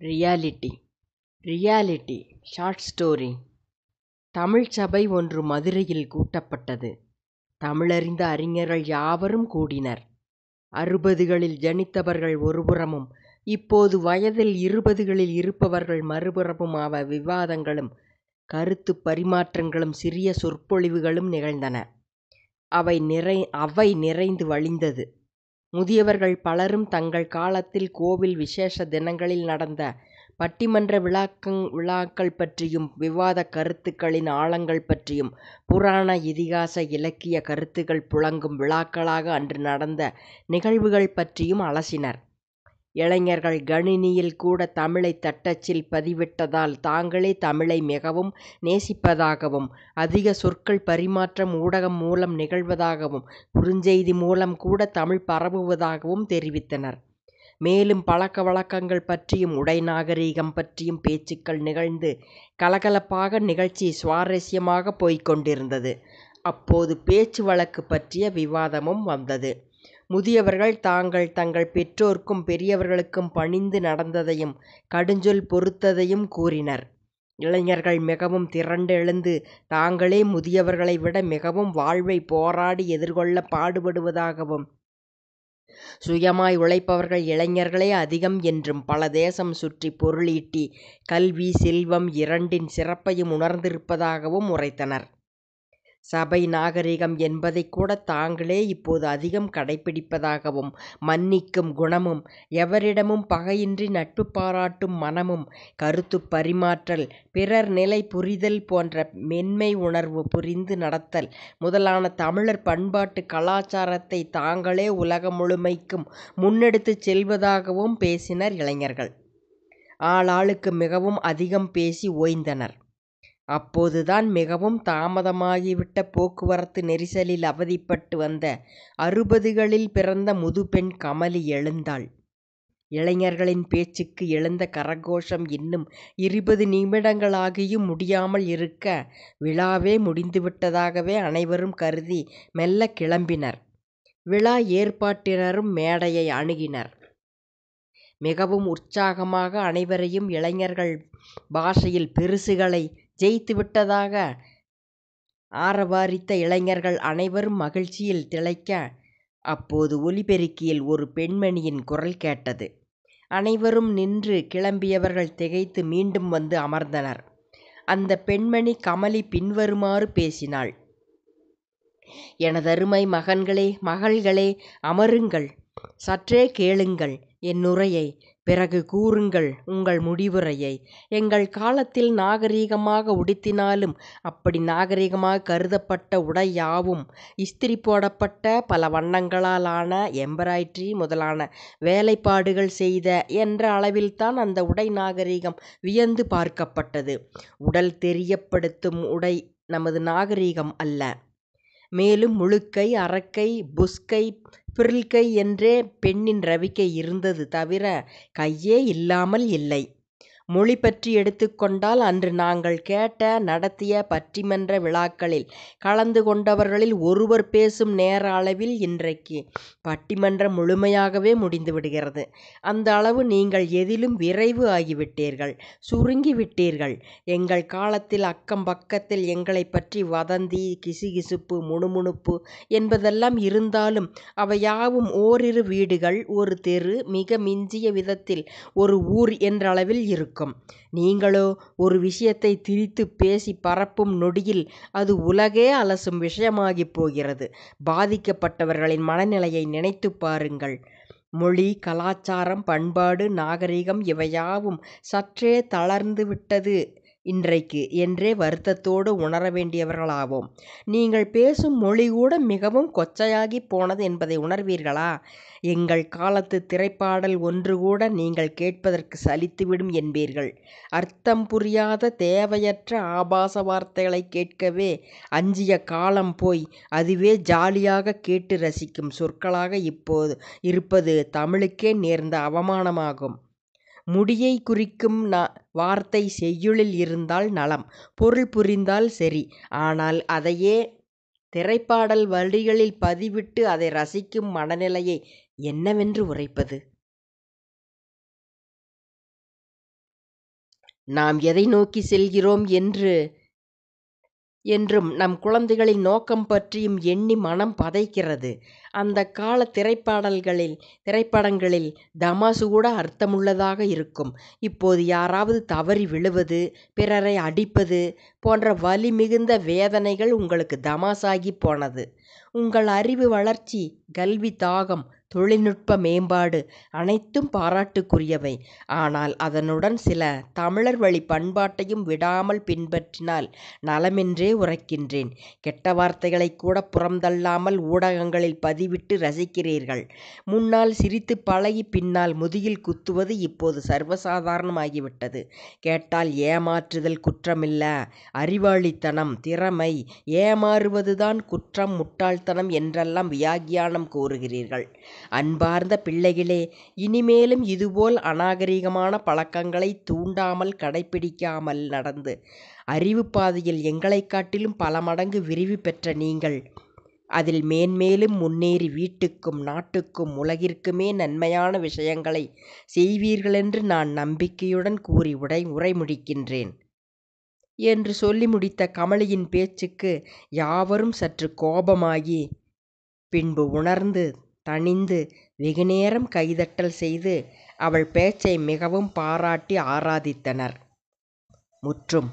Reality reality short story. தமிழ்ச் சபை ஒன்று மதுரையில் கூட்டப்பட்டது. தமிழறிந்த அறிஞர்கள் யாவரும் கூடினர். 60களில் ஜனித்தவர்கள் ஒருபுறமும், இப்போது வயதில் 20களில் இருப்பவர்கள் மறுபுறமும் விவாதங்களும் கருத்துப் பரிமாற்றங்களும் சிறிய சொற்பொழிவுகளும் நிகழ்ந்தன. அவை நிறைந்து வழிந்தது. முதியவர்கள் பலரும் தங்கள் காலத்தில் கோவில் விசேஷ தினங்களில் நடந்த பட்டிமன்ற விழாக்கள் பற்றியும், விவாதக் கருத்துக்களின் ஆழங்கள் பற்றியும், புராண இதிகாச இலக்கிய கருத்துக்கள் புழங்கும் விழாக்களாக அன்று நடந்த நிகழ்வுகள் பற்றியும் அலசினர். இளைஞர்கள் கணினியில் கூட தமிழை தட்டச்சில் பதிவிட்டதால் தாங்களே தமிழை மிகவும் நேசிப்பதாகவும், அதிக சொற்கள் பரிமாற்றம் ஊடகம் மூலம் நிகழ்வதாகவும், குறுஞ்செய்தி மூலம் கூட தமிழ் பரவுவதாகவும் தெரிவித்தனர். மேலும் பழக்க வழக்கங்கள் பற்றியும் உடை நாகரீகம் பற்றியும் பேச்சுக்கள் நிகழ்ந்து கலகலப்பாக நிகழ்ச்சி சுவாரஸ்யமாக போய்கொண்டிருந்தது. அப்போது பேச்சு வழக்கு பற்றிய விவாதமும் வந்தது. முதியவர்கள் தங்கள் பெற்றோர்க்கும் பெரியவர்களுக்கும் பணிந்து நடந்ததையும் கடுஞ்சொல் பொறுத்ததையும் கூறினர். இளைஞர்கள் மிகவும் திரண்டெழுந்து தாங்களே முதியவர்களை விட மிகவும் வாழ்வை போராடி எதிர்கொள்ள பாடுபடுவதாகவும், சுயமாய் உழைப்பவர்கள் இளைஞர்களே அதிகம் என்றும், பல தேசம் சுற்றி பொருளீட்டி கல்வி செல்வம் இரண்டின் சிறப்பையும் உணர்ந்திருப்பதாகவும் உரைத்தனர். சபை நாகரிகம் என்பதை கூட தாங்களே இப்போது அதிகம் கடைப்பிடிப்பதாகவும், மன்னிக்கும் குணமும், எவரிடமும் பகையின்றி நட்பு பாராட்டும் மனமும், கருத்துப் பரிமாற்றல், பிறர் நிலை புரிதல் போன்ற மென்மை உணர்வு புரிந்து நடத்தல் முதலான தமிழர் பண்பாட்டு கலாச்சாரத்தை தாங்களே உலகம் முழுமைக்கும் முன்னெடுத்துச் செல்வதாகவும் பேசினர் இளைஞர்கள். ஆளாளுக்கு மிகவும் அதிகம் பேசி ஓய்ந்தனர். அப்போதுதான் மிகவும் தாமதமாகிவிட்ட போக்குவரத்து நெரிசலில் அவதிப்பட்டு வந்த 60களில் பிறந்த முதுபெண் கமலி எழுந்தாள். இளைஞர்களின் பேச்சுக்கு எழுந்த கரகோஷம் இன்னும் 20 நிமிடங்களாகியும் முடியாமல் இருக்க, விழாவே முடிந்துவிட்டதாகவே அனைவரும் கருதி மெல்ல கிளம்பினர். விழா ஏற்பாட்டினரும் மேடையை அணுகினர். மிகவும் உற்சாகமாக அனைவரையும் இளைஞர்கள் பாஷையில் பெருசுகளை ஜெயித்துவிட்டதாக ஆரவாரித்த இளைஞர்கள் அனைவரும் மகிழ்ச்சியில் திளைக்க, அப்போது ஒலிபெருக்கியில் ஒரு பெண்மணியின் குரல் கேட்டது. அனைவரும் நின்று கிளம்பியவர்கள் திகைத்து மீண்டும் வந்து அமர்ந்தனர். அந்த பெண்மணி கமலி பின்வருமாறு பேசினாள். எனதருமை மகள்களே, அமருங்கள். சற்றே கேளுங்கள் என் உரையை, பிறகு கூறுங்கள் உங்கள் முடிவுரையை. எங்கள் காலத்தில் நாகரீகமாக உடுத்தினாலும், அப்படி நாகரீகமாக கருதப்பட்ட உடை யாவும் இஸ்திரி போடப்பட்ட, பல வண்ணங்களால் ஆன, எம்பராய்டரி முதலான வேலைப்பாடுகள் செய்த என்ற அளவில்தான் அந்த உடை நாகரீகம் வியந்து பார்க்கப்பட்டது. உடல் தெரியப்படுத்தும் உடை நமது நாகரீகம் அல்ல. மேலும் முழுக்கை, அரக்கை, புஸ்கை, பிரில்கை என்றே பெண்ணின் ரவிக்கை இருந்தது தவிர கையே இல்லாமல் இல்லை. மொழி பற்றி எடுத்துக்கொண்டால், அன்று நாங்கள் கேட்ட நடத்திய பட்டிமன்ற விழாக்களில் கலந்து கொண்டவர்களில் ஒருவர் பேசும் நேர அளவில் இன்றைக்கு பட்டிமன்றம் முழுமையாகவே முடிந்து விடுகிறது. அந்த அளவு நீங்கள் எதிலும் விரைவு ஆகிவிட்டீர்கள், சுருங்கிவிட்டீர்கள். எங்கள் காலத்தில் அக்கம் பக்கத்தில் எங்களை பற்றி வதந்தி, கிசுகிசுப்பு, முணுமுணுப்பு என்பதெல்லாம் இருந்தாலும் அவை யாவும் ஓரிரு வீடுகள், ஒரு தெரு, மிக மிஞ்சிய விதத்தில் ஒரு ஊர் என்றளவில் இருக்கும். நீங்களோ ஒரு விஷயத்தை திரித்து பேசி பரப்பும் நொடியில் அது உலகே அலசும் விஷயமாகிப் போகிறது. பாதிக்கப்பட்டவர்களின் மனநிலையை நினைத்து பாருங்கள். மொழி, கலாச்சாரம், பண்பாடு, நாகரிகம் இவையாவும் சற்றே தளர்ந்துவிட்டது இன்றைக்கு என்றே வருத்தத்தோடு உணர வேண்டியவர்களாவோம். நீங்கள் பேசும் மொழி கூட மிகவும் கொச்சையாகி போனது என்பதை உணர்வீர்களா? எங்கள் காலத்து திரைப்பாடல் ஒன்று கூட நீங்கள் கேட்பதற்கு சலித்துவிடும் என்பீர்கள். அர்த்தம் புரியாத தேவையற்ற ஆபாச வார்த்தைகளை கேட்கவே அஞ்சிய காலம் போய், அதுவே ஜாலியாக கேட்டு ரசிக்கும் சொற்களாக இப்போது இருப்பது தமிழுக்கே நேர்ந்த அவமானமாகும். முடியை குறிக்கும் வார்த்தை செய்யுளில் இருந்தால் நலம், பொருள் புரிந்தால் சரி. ஆனால் அதையே திரைப்பாடல் வரிகளில் பதிவிட்டு அதை ரசிக்கும் மனநிலையை என்னவென்று உரைப்பது? நாம் எதை நோக்கி செல்கிறோம் என்றும் நம் குழந்தைகளின் நோக்கம் பற்றியும் எண்ணி மனம் பதைக்கிறது. அந்த கால திரைப்படங்களில் தமாசு கூட அர்த்தமுள்ளதாக இருக்கும். இப்போது யாராவது தவறி விழுவது, பிறரை அடிப்பது போன்ற வலி மிகுந்த வேதனைகள் உங்களுக்கு தமாசாகி போனது. உங்கள் அறிவு வளர்ச்சி, கல்வி தாகம், தொழில்நுட்ப மேம்பாடு அனைத்தும் பாராட்டுக்குரியவை. ஆனால் அதனுடன் சில தமிழர் வழி பண்பாட்டையும் விடாமல் பின்பற்றினால் நலமென்றே உரைக்கின்றேன். கெட்ட வார்த்தைகளை கூட புறந்தள்ளாமல் ஊடகங்களில் பதிவிட்டு ரசிக்கிறீர்கள். முன்னால் சிரித்து பழகி பின்னால் முதுகில் குத்துவது இப்போது சர்வசாதாரணமாகிவிட்டது. கேட்டால் ஏமாற்றுதல் குற்றமில்ல, அறிவாளித்தனம், திறமை, ஏமாறுவதுதான் குற்றம், முட்டாள்தனம் என்றெல்லாம் வியாக்கியானம் கூறுகிறீர்கள். அன்பார்ந்த பிள்ளைகளே, இனிமேலும் இதுபோல் அநாகரிகமான பழக்கங்களை தூண்டாமல் கடைப்பிடிக்காமல் நடந்து அறிவு பாதையில் எங்களைக் காட்டிலும் பல மடங்கு விரிவு பெற்ற நீங்கள் அதில் மேன்மேலும் முன்னேறி வீட்டுக்கும் நாட்டுக்கும் உலகிற்குமே நன்மையான விஷயங்களை செய்வீர்களென்று நான் நம்பிக்கையுடன் கூறி உரை முடிக்கின்றேன் என்று சொல்லி முடித்த கமலியின் பேச்சுக்கு யாவரும் சற்று கோபமாகி பின்பு உணர்ந்து தணிந்து வெகுநேரம் கைதட்டல் செய்து அவள் பேச்சை மிகவும் பாராட்டி ஆராதித்தனர். முற்றும்.